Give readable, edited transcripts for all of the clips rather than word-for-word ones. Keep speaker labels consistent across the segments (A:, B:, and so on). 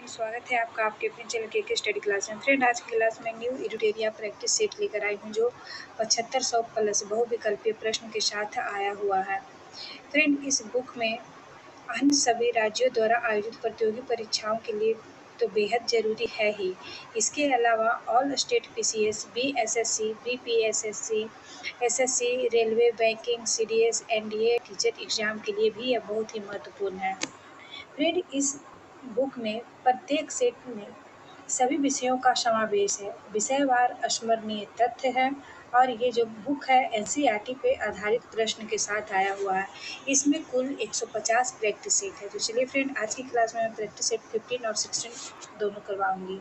A: स्वागत है आपका आपके अपने चैनल के स्टडी क्लास में। फ्रेंड, आज की क्लास में न्यू एडुटेरिया प्रैक्टिस सेट लेकर आई हूँ जो 7500 प्लस बहुविकल्पीय प्रश्न के साथ आया हुआ है। फ्रेंड, इस बुक में अन्य सभी राज्यों द्वारा आयोजित प्रतियोगी परीक्षाओं के लिए तो बेहद ज़रूरी है ही। इसके अलावा all state PCS, BSSC, BPSSC, SSC, railway, banking, CDS, NDA teacher exam के लिए भी यह बहुत ही महत्वपूर्ण है। फ्रेंड, इस बुक में प्रत्येक सेट में सभी विषयों का समावेश है, विषयवार स्मरणीय तथ्य है और ये जो बुक है एनसीईआरटी पे आधारित प्रश्न के साथ आया हुआ है। इसमें कुल 150 प्रैक्टिस सेट है। तो चलिए फ्रेंड, आज की क्लास में मैं प्रैक्टिस सेट 15 और 16 दोनों करवाऊंगी।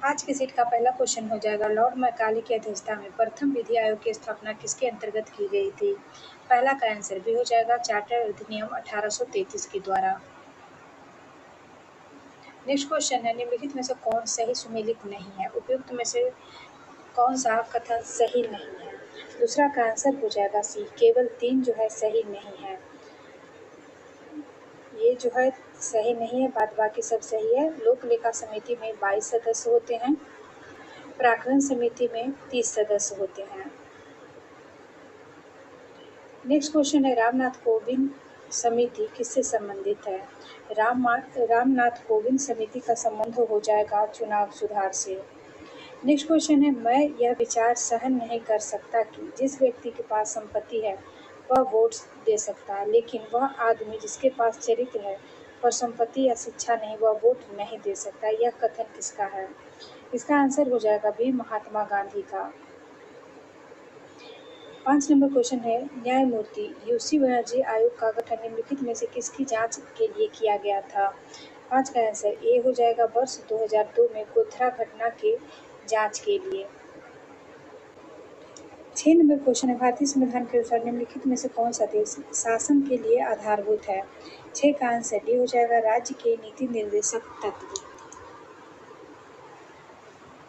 A: आज के सेट का पहला क्वेश्चन हो जाएगा, लॉर्ड मैकाले की अध्यक्षता में प्रथम विधि आयोग की स्थापना किसके अंतर्गत की गई थी? पहला का आंसर भी हो जाएगा चार्टर अधिनियम 1833 के द्वारा। नेक्स्ट क्वेश्चन है, निम्नलिखित में से कौन सही सुमेलित नहीं है? उपयुक्त में से कौन सा कथन सही नहीं है? दूसरा का आंसर हो जाएगा सी, केवल 3 जो है सही नहीं है। ये जो है सही नहीं है, बाद बाकी सब सही है। लोक लेखा समिति में 22 सदस्य होते हैं, प्राक्कलन समिति में 30 सदस्य होते हैं। नेक्स्ट क्वेश्चन है, रामनाथ कोविंद समिति किससे संबंधित है? रामनाथ कोविंद समिति का संबंध हो जाएगा चुनाव सुधार से। नेक्स्ट क्वेश्चन है, मैं यह विचार सहन नहीं कर सकता कि जिस व्यक्ति के पास संपत्ति है वह वोट दे सकता है, लेकिन वह आदमी जिसके पास चरित्र है पर संपत्ति या शिक्षा नहीं वह वोट नहीं दे सकता। यह कथन किसका है? इसका आंसर हो जाएगा भी महात्मा गांधी का। 5 नंबर क्वेश्चन है, न्यायमूर्ति यूसी बनर्जी आयोग का गठन निम्नलिखित में से किसकी जांच के लिए किया गया था? 5 का आंसर ए हो जाएगा वर्ष 2002 में गोधरा घटना के जांच के लिए। 6 नंबर क्वेश्चन है, भारतीय संविधान के अनुसार निम्नलिखित में से कौन सा देश शासन के लिए आधारभूत है? 6 का आंसर डी हो जाएगा राज्य के नीति निर्देशक तत्व।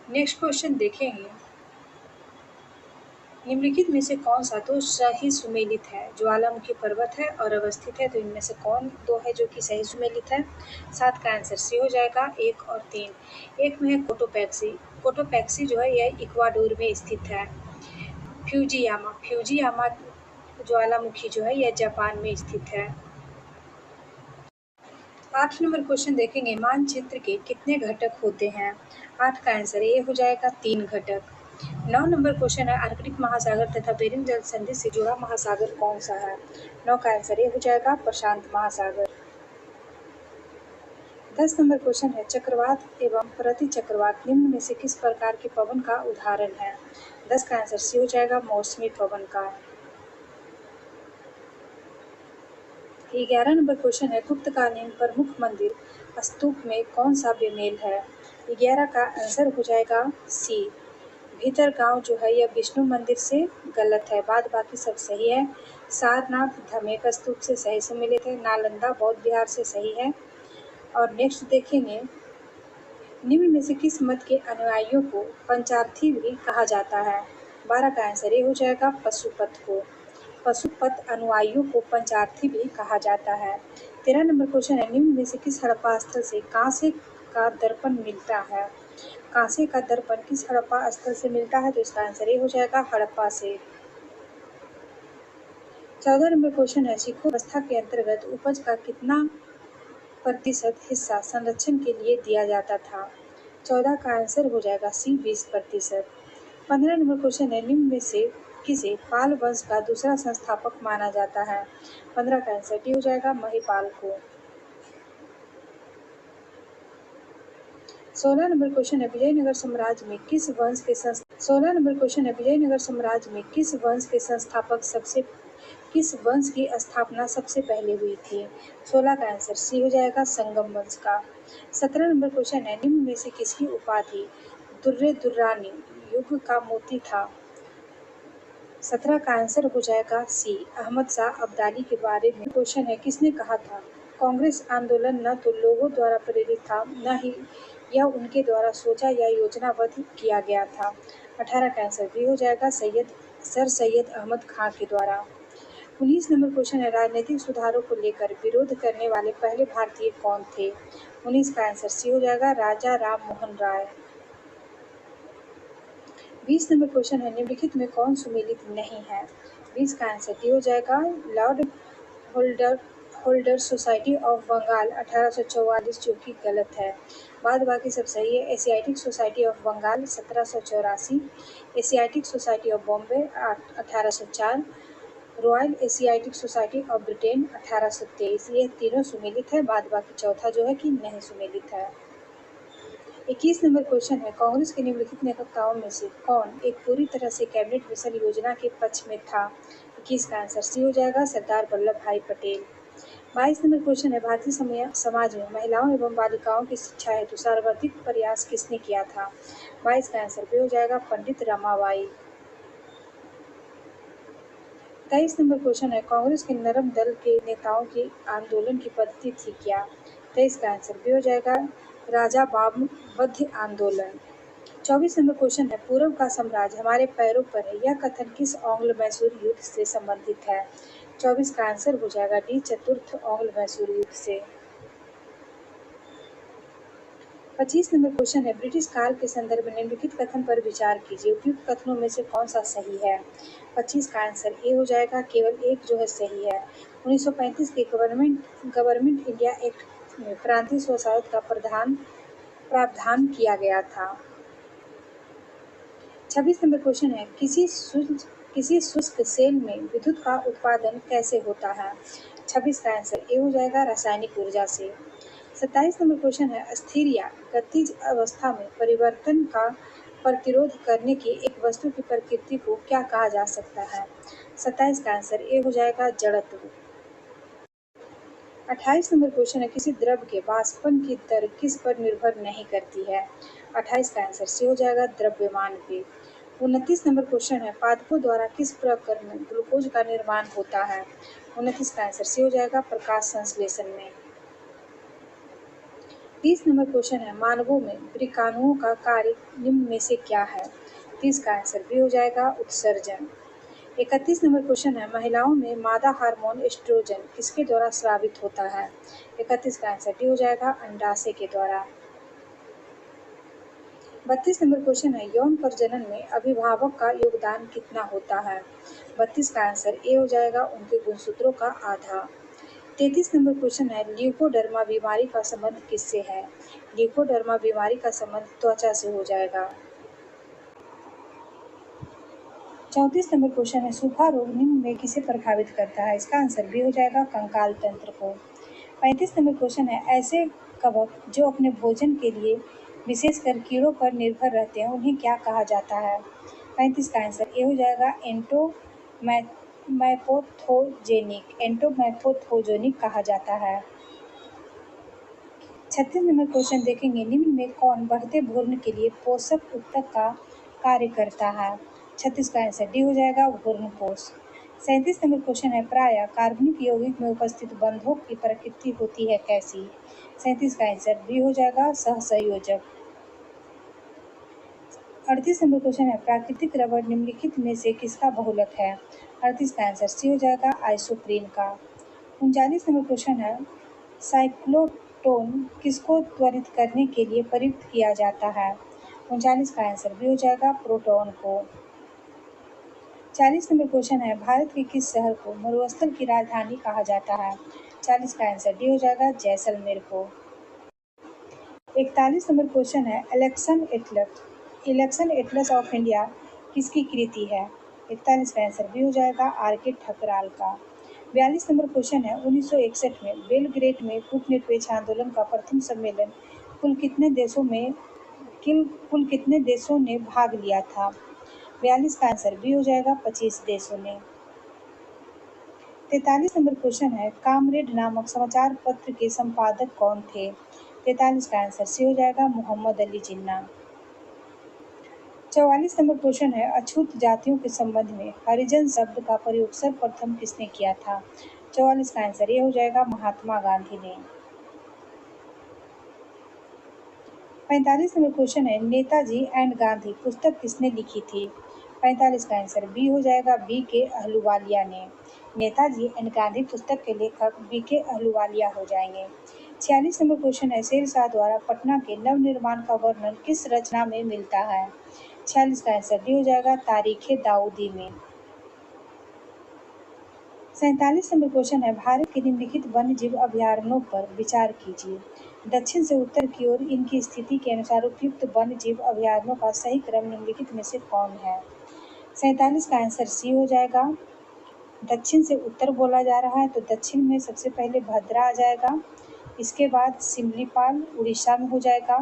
A: नेक्स्ट क्वेश्चन देखेंगे, निम्नलिखित में से कौन सा तो सही सुमेलित है? ज्वालामुखी पर्वत है और अवस्थित है, तो इनमें से कौन दो है जो कि सही सुमेलित है? 7 का आंसर सी हो जाएगा 1 और 3। एक में है कोटोपैक्सी। कोटोपैक्सी जो है यह इक्वाडोर में स्थित है। फ्यूजियामा ज्वालामुखी जो है यह जापान में स्थित है। 8 नंबर क्वेश्चन देखेंगे, मानचित्र के कितने घटक होते हैं? 8 का आंसर ए हो जाएगा 3 घटक। 9 नंबर क्वेश्चन है, आर्कटिक महासागर तथा बेरिंग जल संधि से जुड़ा महासागर कौन सा है? 9 का आंसर ए हो जाएगा प्रशांत महासागर। 10 नंबर क्वेश्चन है, चक्रवात एवं प्रति चक्रवात निम्न में से किस प्रकार के पवन का उदाहरण है? 10 का आंसर सी हो जाएगा मौसमी पवन का। 11 नंबर क्वेश्चन है, गुप्तकालीन प्रमुख मंदिर स्तूप में कौन सा बेमेल है? 11 का आंसर हो जाएगा सी, भीतर गांव जो है यह विष्णु मंदिर से गलत है, बाद बाकी सब सही है। सारनाथ धमेक स्तूप से सही सुमेलित है। नालंदा बौद्ध विहार से सही है। और नेक्स्ट देखेंगे, निम्न में से किस मत के अनुयायियों को पंचार्थी भी कहा जाता है? 12 का आंसर ये हो जाएगा पशुपत को। पशुपत अनुयायियों को पंचार्थी भी कहा जाता है। 13 नंबर क्वेश्चन है, निम्न में से किस हड़प्पा स्थल से कांसे का दर्पण मिलता है? कांसे का दर्पण किस हड़प्पा स्थल से मिलता है? तो इसका आंसर ये हो जाएगा हड़प्पा से। 14 नंबर क्वेश्चन है, सिक्खों व्यवस्था के अंतर्गत उपज का कितना प्रतिशत हिस्सा संरक्षण के लिए दिया जाता था? 14 का आंसर हो जाएगा सी, 20%। 15 नंबर क्वेश्चन है, निम्न में से किसे पाल वंश का दूसरा संस्थापक माना जाता है? 15 का आंसर डी हो जाएगा महिपाल को। 16 नंबर क्वेश्चन है, विजयनगर साम्राज्य में किस वंश के 16 नंबर क्वेश्चन है, विजयनगर साम्राज्य में किस वंश के संस्थापक किस वंश की स्थापना सबसे पहले हुई थी? 16 का आंसर सी हो जाएगा संगम वंश का। 17 नंबर क्वेश्चन है, निम्न में से किसकी उपाधि दुर्रे दुर्रानी युग का मोती था? 17 का आंसर हो जाएगा सी, अहमद शाह अब्दाली के बारे में। क्वेश्चन है, किसने कहा था कांग्रेस आंदोलन न तो लोगों द्वारा प्रेरित था न ही यह उनके द्वारा सोचा या योजनाबद्ध किया गया था? 18 का आंसर भी हो जाएगा सर सैयद अहमद खां के द्वारा। 19 नंबर क्वेश्चन है, राजनीतिक सुधारों को लेकर विरोध करने वाले पहले भारतीय कौन थे? 19 का आंसर सी हो जाएगा, राजा राम मोहन राय। 20 नंबर क्वेश्चन है, निम्नलिखित में कौन सुमेलित नहीं है? 20 का आंसर डी हो जाएगा, lord holder holder society of Bengal 1844, जो कि गलत है। बाद बाकी सब सही है। Asiatic society of Bengal 1784, Asiatic society of Bombay 1804, royal Asiatic society of Britain 1823। ये तीनों सुमेलित है, बाद बाकी चौथा जो है कि नहीं सुमेलित है। 21 नंबर क्वेश्चन है, कांग्रेस के निम्नलिखित नेताओं में से कौन एक पूरी तरह से कैबिनेट मिशन योजना के पक्ष में था? 21 का आंसर सी हो जाएगा, सरदार वल्लभ भाई पटेल। 22 नंबर क्वेश्चन है, भारतीय समाज में महिलाओं एवं बालिकाओं की शिक्षा हेतु सर्वाधिक प्रयास किसने किया था? 22 का आंसर बी हो जाएगा, पंडित रमाबाई। 23 नंबर क्वेश्चन है, कांग्रेस के नरम दल के नेताओं की आंदोलन की पद्धति थी क्या? 23 का आंसर बी हो जाएगा, राजा बामवध्य आंदोलन। 24 नंबर क्वेश्चन है, पूर्व का साम्राज्य हमारे पैरों पर है, यह कथन किस ऑंग्ल मैसूर युद्ध से संबंधित है? 24 का आंसर हो जाएगा डी, चतुर्थ ऑंग्ल मैसूर युद्ध से। 25 नंबर क्वेश्चन है, ब्रिटिश काल के संदर्भ में निम्नलिखित कथन पर विचार कीजिए, उपयुक्त कथनों में से कौन सा सही है? 25 का आंसर ए हो जाएगा, केवल एक जो है सही है। 1935 के गवर्नमेंट इंडिया एक्ट में प्रांतीय स्वशासन का प्रावधान किया गया था। 26 नंबर क्वेश्चन है, किसी शुष्क सेल में विद्युत का उत्पादन कैसे होता है? 26 का आंसर ए हो जाएगा, रासायनिक ऊर्जा से। 27 नंबर क्वेश्चन है, स्थिर या गतिज अवस्था में परिवर्तन का प्रतिरोध करने की एक वस्तु की प्रकृति को क्या कहा जा सकता है? 27 का आंसर ए हो जाएगा, जड़त्व। 28 नंबर क्वेश्चन है, किसी द्रव के वाष्पन की दर किस पर निर्भर नहीं करती है? 28 का आंसर सी हो जाएगा, द्रव्यमान पे। 29 नंबर क्वेश्चन है, पादपों द्वारा किस प्रक्रिया में ग्लूकोज का निर्माण होता है? 29 का आंसर सी हो जाएगा, प्रकाश संश्लेषण में। 30 नंबर क्वेश्चन है, मानवों में वृक्काणुओं का कार्य निम्न में से क्या है? 30 का आंसर भी हो जाएगा, उत्सर्जन। 31 नंबर क्वेश्चन है, महिलाओं में मादा हार्मोन एस्ट्रोजन किसके द्वारा स्रावित होता है? 31 का आंसर डी हो जाएगा, अंडाशय के द्वारा। 32 नंबर क्वेश्चन है, यौन प्रजनन में अभिभावक का योगदान कितना होता है? 32 का आंसर ए हो जाएगा, उनके गुणसूत्रों का आधा। 33 नंबर क्वेश्चन है, ल्यूकोडर्मा बीमारी का संबंध किससे है? ल्यूकोडर्मा बीमारी का संबंध त्वचा से हो जाएगा। 34 नंबर क्वेश्चन है, सूखा रोग निम्न में किसे प्रभावित करता है? इसका आंसर भी हो जाएगा, कंकाल तंत्र को। 35 नंबर क्वेश्चन है, ऐसे कवक जो अपने भोजन के लिए विशेषकर कीड़ों पर निर्भर रहते हैं, उन्हें क्या कहा जाता है? 35 का आंसर ए हो जाएगा, एंटोमैथोजेनिक कहा जाता है। 36 नंबर क्वेश्चन देखेंगे, निम्न में कौन बढ़ते भ्रूण के लिए पोषक ऊतक का कार्य करता है? 36 का आंसर डी हो जाएगा, भ्रूणपोष। 37 नंबर क्वेश्चन है, प्रायः कार्बनिक यौगिक में उपस्थित बंधों की प्रकृति होती है कैसी? 37 का आंसर बी हो जाएगा, सहसंयोजक। 38 नंबर क्वेश्चन है, प्राकृतिक रबड़ निम्नलिखित में से किसका बहुलक है? 38 का आंसर सी हो जाएगा, आइसोप्रीन का। 39 नंबर क्वेश्चन है, साइक्लोटोन किसको त्वरित करने के लिए प्रयुक्त किया जाता है? 39 का आंसर भी हो जाएगा, प्रोटॉन को। 40 नंबर क्वेश्चन है, भारत के किस शहर को मरुस्थल की राजधानी कहा जाता है? 40 का आंसर डी हो जाएगा, जैसलमेर को। 41 नंबर क्वेश्चन है, इलेक्शन एटलस ऑफ इंडिया किसकी कृति है? 41 का आंसर भी हो जाएगा, आर.के. ठकराल का। 42 नंबर क्वेश्चन है, 1961 में बेलग्रेड में कूटनिरपेक्ष आंदोलन का प्रथम सम्मेलन कुल कितने देशों ने भाग लिया था? 42 का आंसर भी हो जाएगा, 25 देशों ने। 43 नंबर क्वेश्चन है, कामरेड नामक समाचार पत्र के संपादक कौन थे? 43 का आंसर सी हो जाएगा, मोहम्मद अली जिन्ना। 44 नंबर क्वेश्चन है, अछूत जातियों के संबंध में हरिजन शब्द का प्रयोग सर्वप्रथम किसने किया था? 44 का आंसर ये हो जाएगा, महात्मा गांधी ने। 45 नंबर क्वेश्चन है, नेताजी एंड गांधी पुस्तक किसने लिखी थी? 45 का आंसर बी हो जाएगा, बी के अहलुवालिया ने। नेताजी एंड गांधी पुस्तक के लेखक बीके अहलूवालिया हो जाएंगे। 46 नंबर क्वेश्चन है, शेरशाह द्वारा पटना के नवनिर्माण का वर्णन किस रचना में मिलता है? 46 का आंसर डी हो जाएगा तारीखे दाऊदी में। 47 नंबर क्वेश्चन है, भारत के निम्नलिखित वन्य जीव अभयारण्यों पर विचार कीजिए। दक्षिण से उत्तर की ओर इनकी स्थिति के अनुसार उपयुक्त वन्य जीव अभयारण्यों का सही क्रम निम्नलिखित में से कौन है? 47 का आंसर सी हो जाएगा। दक्षिण से उत्तर बोला जा रहा है तो दक्षिण में सबसे पहले भद्रा आ जाएगा, इसके बाद सिमलीपाल उड़ीसा में हो जाएगा,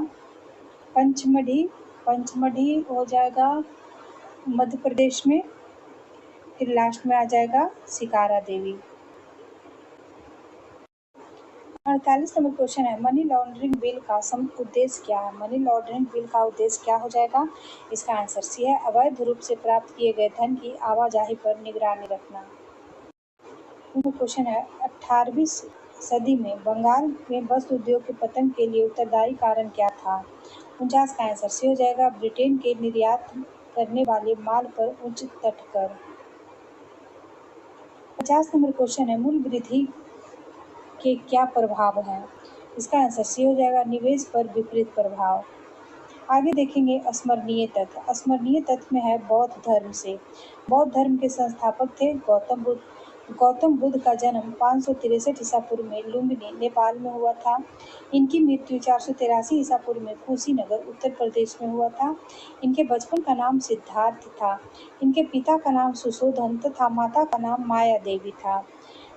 A: पंचमढ़ी हो जाएगा मध्य प्रदेश में, फिर लास्ट में आ जाएगा शिकारा देवी। 48 नंबर क्वेश्चन है, मनी लॉन्ड्रिंग बिल का उद्देश्य क्या है? मनी लॉन्ड्रिंग बिल का उद्देश्य क्या हो जाएगा? इसका आंसर सी है, अवैध रूप से प्राप्त किए गए धन की आवाजाही पर निगरानी रखना। क्वेश्चन है, 18वीं सदी में बंगाल में वस्त्र उद्योग के पतन के लिए उत्तरदायी कारण क्या था? 49 का आंसर सी हो जाएगा, ब्रिटेन के निर्यात करने वाले माल पर उच्च तट कर। 50 नंबर क्वेश्चन है, मूल्य वृद्धि के क्या प्रभाव हैं? इसका आंसर सी हो जाएगा, निवेश पर विपरीत प्रभाव। आगे देखेंगे स्मरणीय तथ्य। स्मरणीय तथ्य में है बौद्ध धर्म से। बौद्ध धर्म के संस्थापक थे गौतम बुद्ध। गौतम बुद्ध का जन्म 563 ईसा पूर्व में लुम्बिनी नेपाल में हुआ था। इनकी मृत्यु 483 ईसा पूर्व में कुशीनगर उत्तर प्रदेश में हुआ था। इनके बचपन का नाम सिद्धार्थ था। इनके पिता का नाम सुशोधन तथा माता का नाम माया देवी था।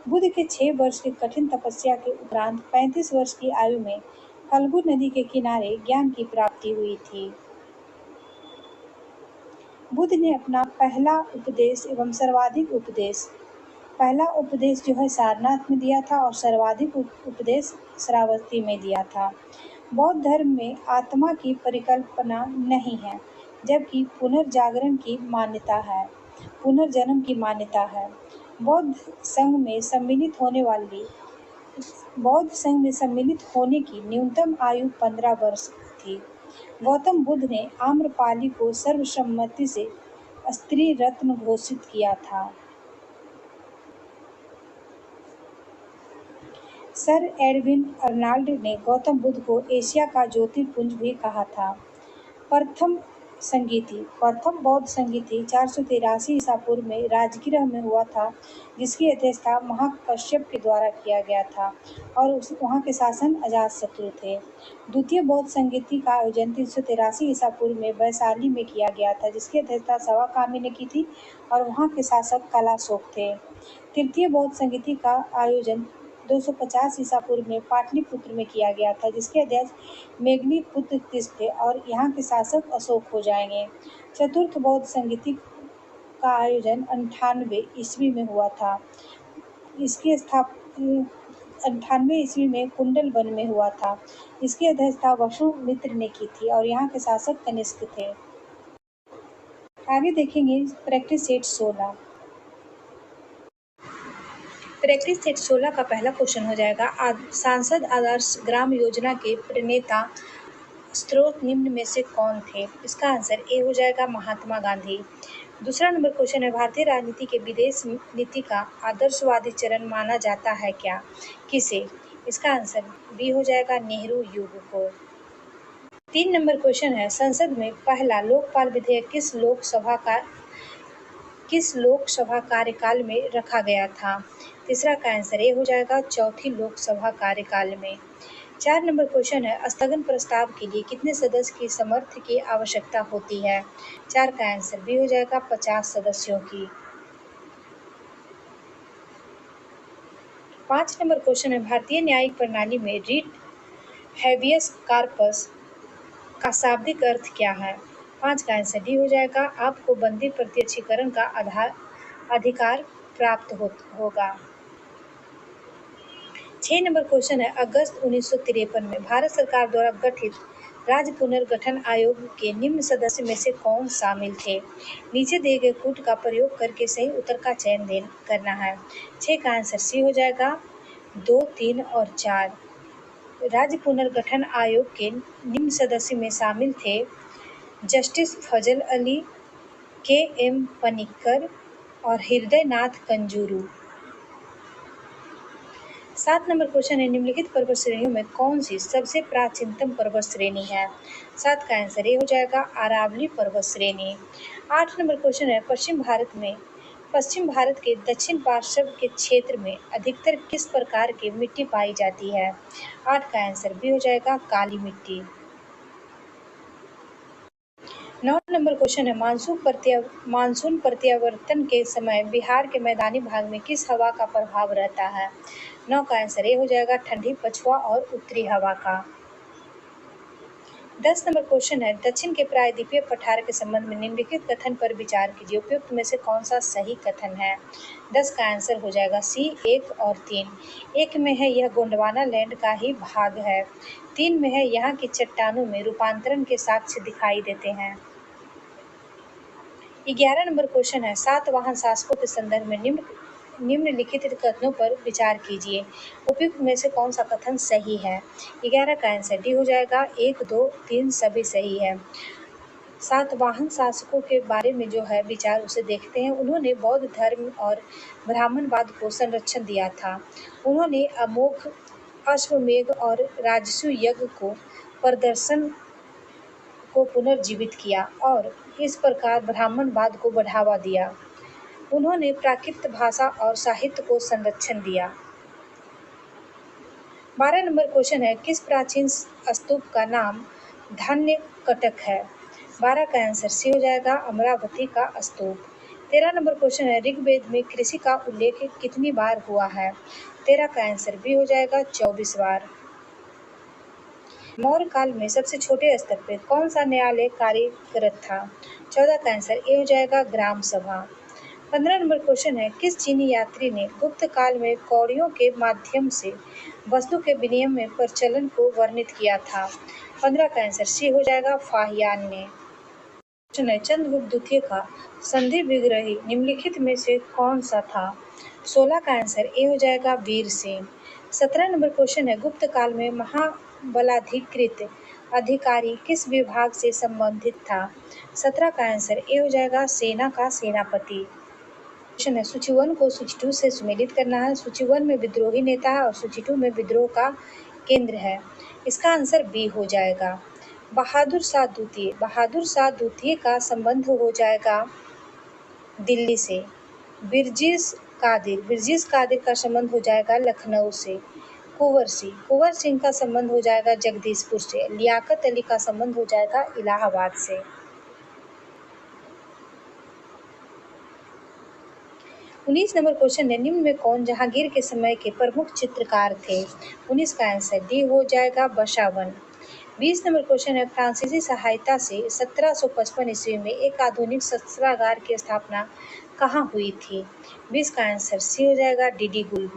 A: बुद्ध के 6 वर्ष की कठिन तपस्या के उपरांत 35 वर्ष की आयु में फल्गु नदी के किनारे ज्ञान की प्राप्ति हुई थी। बुद्ध ने अपना पहला उपदेश जो है सारनाथ में दिया था और सर्वाधिक उपदेश श्रावस्ती में दिया था। बौद्ध धर्म में आत्मा की परिकल्पना नहीं है, जबकि पुनर्जागरण की मान्यता है, पुनर्जन्म की मान्यता है। बौद्ध संघ में सम्मिलित होने की न्यूनतम आयु 15 वर्ष थी। गौतम बुद्ध ने आम्रपाली को सर्वसम्मति से स्त्री रत्न घोषित किया था। सर एडविन अर्नाल्ड ने गौतम बुद्ध को एशिया का ज्योतिर्पुंज भी कहा था। प्रथम बौद्ध संगीति 483 ईसा पूर्व में राजगृह में हुआ था, जिसकी अध्यक्षता महाकश्यप के द्वारा किया गया था और वहाँ के शासन अजातशत्रु थे। द्वितीय बौद्ध संगीति का आयोजन 383 ईसा पूर्व में वैशाली में किया गया था, जिसकी अध्यक्षता सवाकामी ने की थी और वहाँ के शासक कलाशोक थे। तृतीय बौद्ध संगीति का आयोजन 250 ईसा पूर्व में पाटलिपुत्र में किया गया था, जिसके अध्यक्ष मेघलीपुत्र तीस थे और यहाँ के शासक अशोक हो जाएंगे। चतुर्थ बौद्ध संगीति का आयोजन 98 ईस्वी में हुआ था। इसकी स्थापना 98 ईस्वी में कुंडल वन में हुआ था। इसकी अध्यक्षता वसुमित्र ने की थी और यहाँ के शासक कनिष्क थे। आगे देखेंगे प्रैक्टिस सेट 16। प्रैक्टिस सेट 16 का पहला क्वेश्चन हो जाएगा, सांसद आदर्श ग्राम योजना के प्रणेता स्रोत निम्न में से कौन थे? इसका आंसर ए हो जाएगा, महात्मा गांधी। दूसरा नंबर क्वेश्चन है, भारतीय राजनीति के विदेश नीति का आदर्शवादी चरण माना जाता है क्या? किसे? इसका आंसर बी हो जाएगा, नेहरू युग को। 3 नंबर क्वेश्चन है, संसद में पहला लोकपाल विधेयक किस लोकसभा कार्यकाल में रखा गया था? तीसरा का आंसर ए हो जाएगा, चौथी लोकसभा कार्यकाल में। 4 नंबर क्वेश्चन है, स्थगन प्रस्ताव के लिए कितने सदस्य की समर्थ की आवश्यकता होती है? 4 का आंसर बी हो जाएगा, 50 सदस्यों की। 5 नंबर क्वेश्चन है, भारतीय न्यायिक प्रणाली में रिट हैबियस कॉर्पस का शाब्दिक अर्थ क्या है? 5 का आंसर डी हो जाएगा, आपको बंदी प्रत्यक्षीकरण का अधिकार प्राप्त होगा। 6 नंबर क्वेश्चन है, अगस्त 1953 में भारत सरकार द्वारा गठित राज्य पुनर्गठन आयोग के निम्न सदस्य में से कौन शामिल थे? नीचे दिए गए कूट का प्रयोग करके सही उत्तर का चयन करना है। 6 का आंसर सी हो जाएगा, 2, 3 और 4। राज्य पुनर्गठन आयोग के निम्न सदस्य में शामिल थे जस्टिस फजल अली, के एम पनिक्कर और हृदय नाथ कंजूरू। 7 नंबर क्वेश्चन है, निम्नलिखित पर्वत श्रेणियों में कौन सी सबसे प्राचीनतम पर्वत श्रेणी है? 7 का आंसर ए हो जाएगा अरावली पर्वत श्रेणी। 8 नंबर क्वेश्चन है, पश्चिम भारत के दक्षिण पार्श्व के क्षेत्र में अधिकतर किस प्रकार की मिट्टी पाई जाती है? 8 का आंसर बी हो जाएगा काली मिट्टी। 9 नंबर क्वेश्चन है, मानसून प्रत्यावर्तन के समय बिहार के मैदानी भाग में किस हवा का प्रभाव रहता है? 9 का आंसर ए हो जाएगा ठंडी पछुआ और उत्तरी हवा का। 10 नंबर क्वेश्चन है, दक्षिण के प्रायद्वीपीय पठार के संबंध में निम्नलिखित कथन पर विचार कीजिए, उपयुक्त में से कौन सा सही कथन है? 10 का आंसर हो जाएगा सी 1 और 3। 1 में है यह गोंडवाना लैंड का ही भाग है। 3 में है यहाँ की चट्टानों में रूपांतरण के साक्ष्य दिखाई देते हैं। 11 नंबर क्वेश्चन है, सातवाहन शासकों के संदर्भ में निम्नलिखित कथनों पर विचार कीजिए, उपयुक्त में से कौन सा कथन सही है? 11 का आंसर डी हो जाएगा 1, 2, 3 सभी सही है। सातवाहन शासकों के बारे में जो है विचार उसे देखते हैं। उन्होंने बौद्ध धर्म और ब्राह्मणवाद को संरक्षण दिया था। उन्होंने अमोघ अश्वमेध और राजसु यज्ञ को पुनर्जीवित किया और इस प्रकार ब्राह्मणवाद को बढ़ावा दिया। उन्होंने प्राकृत भाषा और साहित्य को संरक्षण दिया। 12 नंबर क्वेश्चन है, किस प्राचीन स्तूप का नाम धान्यकटक है? 12 का आंसर सी हो जाएगा अमरावती का स्तूप। 13 नंबर क्वेश्चन है, ऋग्वेद में कृषि का उल्लेख कितनी बार हुआ है? 13 का आंसर बी हो जाएगा 24 बार। मौर्य काल में सबसे छोटे स्तर पर कौन सा न्यायालय कार्यरत था? 14 का आंसर ए हो जाएगा ग्राम सभा। 15 नंबर क्वेश्चन है, किस चीनी यात्री ने गुप्त काल में कौड़ियों के माध्यम से वस्तु के विनिमय में प्रचलन को वर्णित किया था? 15 का आंसर सी हो जाएगा फाहियान ने। क्वेश्चन है, चंद्रगुप्त द्वितीय का संधि विग्रही निम्नलिखित में से कौन सा था? 16 का आंसर ए हो जाएगा वीर सिंह। 17 नंबर क्वेश्चन है, गुप्त काल में महाबलाधिकृत अधिकारी किस विभाग से संबंधित था? 17 का आंसर ए हो जाएगा सेना का सेनापति। क्वेश्चन है, सूची 1 को सूची 2 से सुमेलित करना है। सूची 1 में विद्रोही नेता है और सूची 2 में विद्रोह का केंद्र है। इसका आंसर बी हो जाएगा बहादुर शाह द्वितीय। बहादुर शाह द्वितीय का संबंध हो जाएगा दिल्ली से। बिरजिस कादिर का संबंध हो जाएगा लखनऊ से। कुंवर सिंह का संबंध हो जाएगा जगदीशपुर से। लियाकत अली का संबंध हो जाएगा इलाहाबाद से। 19 नंबर क्वेश्चन है, निम्न में कौन जहांगीर के समय के प्रमुख चित्रकार थे? 19 का आंसर डी हो जाएगा बशावन। 20 नंबर क्वेश्चन है, फ्रांसीसी सहायता से 1755 ईस्वी में एक आधुनिक शस्त्रागार की स्थापना कहाँ हुई थी? 20 का आंसर सी हो जाएगा डिंडीगुल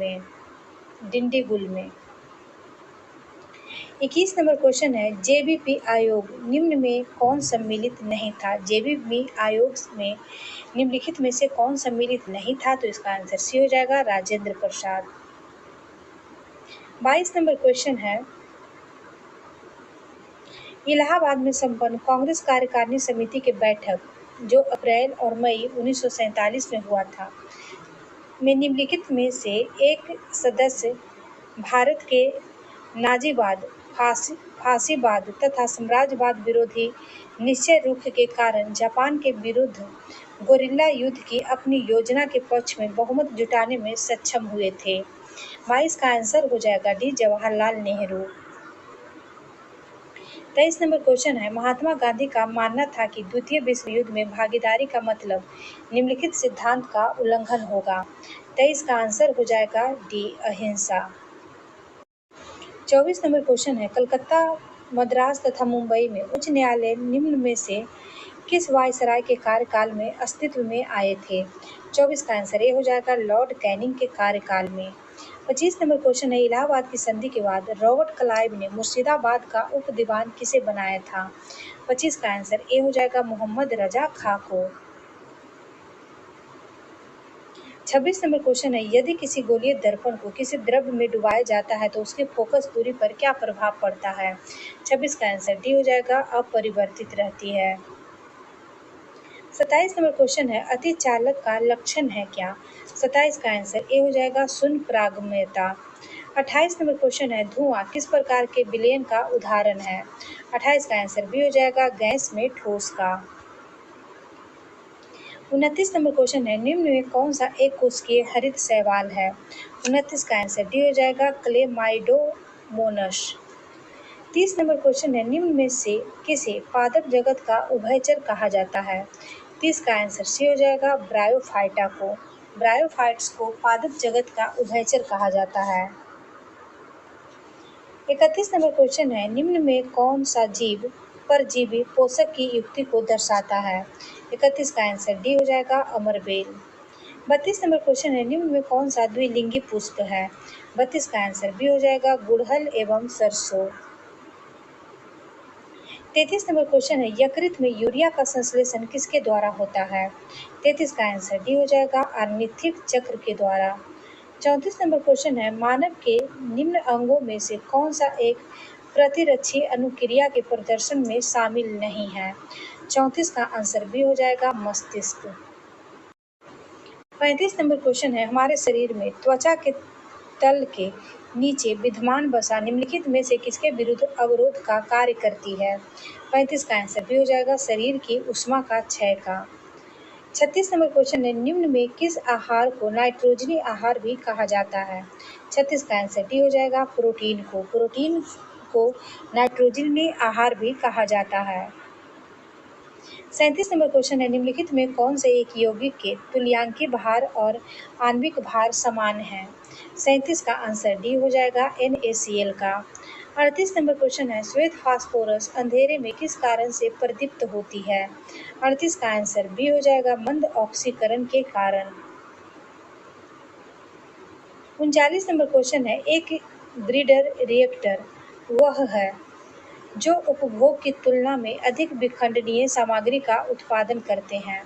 A: में। 21 नंबर क्वेश्चन है, जेबीपी आयोग निम्न में कौन सम्मिलित नहीं था? जेबीपी आयोग में निम्नलिखित में से कौन सम्मिलित नहीं था? तो इसका आंसर सी हो जाएगा राजेंद्र प्रसाद। 22 नंबर क्वेश्चन है, इलाहाबाद में संपन्न कांग्रेस कार्यकारिणी समिति की बैठक जो अप्रैल और मई 1947 में हुआ था में निम्नलिखित में से एक सदस्य भारत के नाजीवाद, फासीवाद तथा साम्राज्यवाद विरोधी निश्चय रुख के कारण जापान के विरुद्ध गोरिल्ला युद्ध की अपनी योजना के पक्ष में बहुमत जुटाने में सक्षम हुए थे? 22 का आंसर हो जाएगा D Jawaharlal Nehru. 23 number question है, महात्मा गांधी का मानना था कि द्वितीय विश्व युद्ध में भागीदारी का मतलब निम्नलिखित सिद्धांत का उल्लंघन होगा। 23 का आंसर हो जाएगा डी अहिंसा। 24 नंबर क्वेश्चन है, कलकत्ता, मद्रास तथा मुंबई में उच्च न्यायालय निम्न में से किस वायसराय के कार्यकाल में अस्तित्व में आए थे? 24 का आंसर ए हो जाएगा लॉर्ड कैनिंग के कार्यकाल में। 25 नंबर क्वेश्चन है, इलाहाबाद की संधि के बाद रॉबर्ट क्लाइव ने मुर्शिदाबाद का उप दीवान किसे बनाया था? 25 का आंसर ए हो जाएगा मोहम्मद रजा खां को। 26 नंबर क्वेश्चन है, यदि किसी गोलीय दर्पण को किसी द्रव्य में डुबाया जाता है तो उसके फोकस दूरी पर क्या प्रभाव पड़ता है? 26 का आंसर डी हो जाएगा अपरिवर्तित रहती है। 27 नंबर क्वेश्चन है, अति चालक का लक्षण है क्या? 27 का आंसर ए हो जाएगा शून्य प्रागम्यता। 28 नंबर क्वेश्चन है, धुआं किस प्रकार के विलयन का उदाहरण है? 28 का आंसर बी हो जाएगा, गैस में ठोस का। 29 नंबर क्वेश्चन है, निम्न में कौन सा एक कोशिकीय हरित शैवाल है? 29 का आंसर डी हो जाएगा, क्लेमाइडोमोनस। 30 नंबर क्वेश्चन है, निम्न में से किसे पादप जगत का उभयचर कहा जाता है? 30 का आंसर सी हो जाएगा, ब्रायोफाइटा को। ब्रायोफाइट्स को पादप जगत का उभयचर कहा जाता है। 31 नंबर क्वेश्चन है, निम्न में कौन सा जीव परजीवी पोषक की युक्ति को दर्शाता है? 31 का आंसर डी हो जाएगा, अमरबेल। 32 नंबर क्वेश्चन है, निम्न में कौन सा द्विलिंगी पुष्प है? 32 का आंसर बी हो जाएगा, गुड़हल एवं सरसों। 33 नंबर क्वेश्चन है, यकृत में यूरिया का संश्लेषण किसके द्वारा होता है? 33 का आंसर डी हो जाएगा, अर्निथिक चक्र के द्वारा। 34 नंबर क्वेश्चन है, मानव के निम्न अंगों में से कौन सा एक प्रतिरक्षी अनुक्रिया के प्रदर्शन में शामिल नहीं है? 34 का आंसर बी हो जाएगा, मस्तिष्क। 35 नंबर क्वेश्चन है, हमारे शरीर में त्वचा के तल के नीचे विद्यमान वसा निम्नलिखित में से किसके विरुद्ध अवरोध का कार्य करती है? 35 का आंसर भी हो जाएगा, शरीर की ऊष्मा का क्षय का। 36 नंबर क्वेश्चन है, निम्न में किस आहार को नाइट्रोजनी आहार भी कहा जाता है? 36 का आंसर डी हो जाएगा, प्रोटीन को। प्रोटीन को नाइट्रोजनी आहार भी कहा जाता है। 37 नंबर क्वेश्चन है, निम्नलिखित में कौन से एक यौगिक के तुल्यांकी भार और आणविक भार समान है? 37 का आंसर डी हो जाएगा, NaCl का। 38 नंबर क्वेश्चन है, श्वेत फास्फोरस अंधेरे में किस कारण से प्रदीप्त होती है? 38 का आंसर बी हो जाएगा, मंद ऑक्सीकरण के कारण। 39 नंबर क्वेश्चन है, एक ब्रीडर रिएक्टर वह है जो उपभोग की तुलना में अधिक विखंडनीय सामग्री का उत्पादन करते हैं।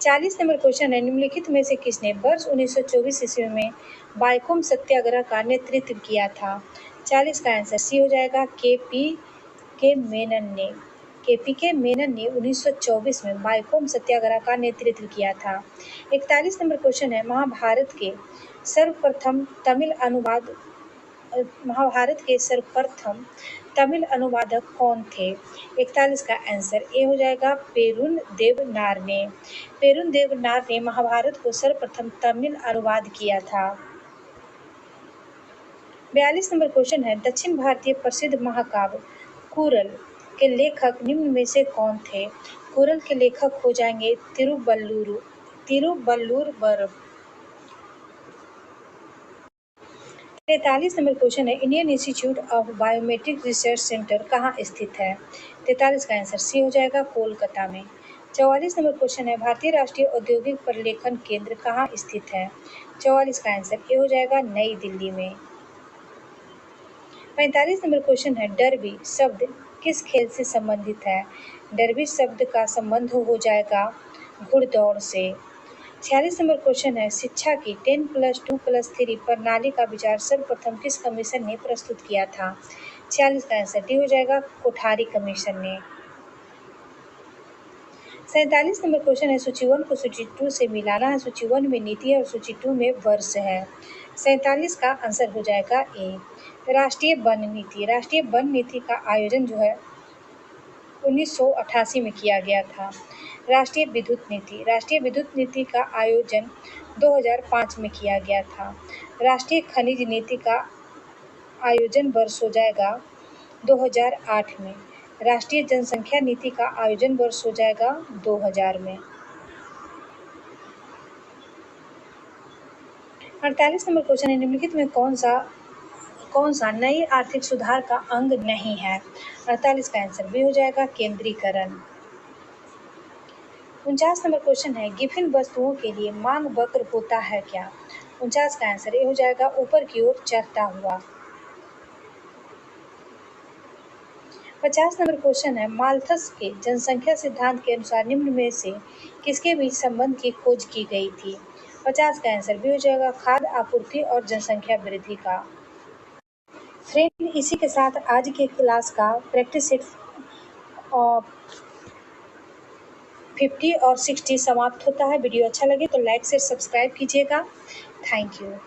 A: 40 नंबर क्वेश्चन है, निम्नलिखित में से किसने वर्ष 1924 ईस्वी में बाइकोम सत्याग्रह का नेतृत्व किया था? 40 का आंसर सी हो जाएगा, के मेनन ने। के मेनन ने 1924 में बाइकोम सत्याग्रह का नेतृत्व किया था। 41 नंबर क्वेश्चन है, महाभारत के सर्वप्रथम तमिल अनुवादक कौन थे? 41 का आंसर ए हो जाएगा, पेरुन देवनार ने। पेरुन देवनार ने महाभारत को सर्वप्रथम तमिल अनुवाद किया था। 42 नंबर क्वेश्चन है, दक्षिण भारतीय प्रसिद्ध महाकाव्य कुरल के लेखक निम्न में से कौन थे? कुरल के लेखक हो जाएंगे तिरुवल्लुवर। 43 नंबर क्वेश्चन है, Indian institute of biometric research centre कहाँ स्थित है? 43 का आंसर सी हो जाएगा, कोलकाता में। 44 नंबर क्वेश्चन है, भारतीय राष्ट्रीय औद्योगिक प्रलेखन केंद्र कहाँ स्थित है? 44 का आंसर ए हो जाएगा, नई दिल्ली में। 45 नंबर क्वेश्चन है, डर्बी शब्द किस खेल से संबंधित है? डर्बी शब्द का संबंध हो जाएगा घुड़दौड़ से। 46 नंबर क्वेश्चन है, शिक्षा की 10+2+3 प्रणाली का विचार सर्वप्रथम किस कमीशन ने प्रस्तुत किया था? 46 का आंसर डी हो जाएगा, कोठारी कमीशन ने। 47 नंबर क्वेश्चन है, सूची 1 को सूची 2 से मिलाना है। सूची 1 में नीति है और सूची 2 में वर्ष है। 47 का आंसर हो जाएगा ए, राष्ट्रीय वन नीति। राष्ट्रीय वन नीति का आयोजन जो है 1988 में किया गया था। राष्ट्रीय विद्युत नीति का आयोजन 2005 में किया गया था। राष्ट्रीय खनिज नीति का आयोजन वर्ष हो जाएगा 2008 में। राष्ट्रीय जनसंख्या नीति का आयोजन वर्ष हो जाएगा 2000 में। 48 नंबर क्वेश्चन है, निम्नलिखित में कौन सा नई आर्थिक सुधार का अंग नहीं है? 48 का आंसर भी हो जाएगा, केंद्रीकरण। 49 नंबर क्वेश्चन है, गिवन वस्तुओं के लिए मांग वक्र होता है क्या? 49 का आंसर ए हो जाएगा, ऊपर की ओर चढ़ता हुआ। 50 नंबर क्वेश्चन है, माल्थस के जनसंख्या सिद्धांत के अनुसार निम्न में से किसके बीच संबंध की खोज की गई थी? 50 का आंसर भी हो जाएगा, खाद्य आपूर्ति और जनसंख्या वृद्धि का। फ्रेंड, इसी के साथ आज के क्लास का प्रैक्टिस सेट 50 और 60 समाप्त होता है। वीडियो अच्छा लगे तो लाइक से सब्सक्राइब कीजिएगा। Thank you.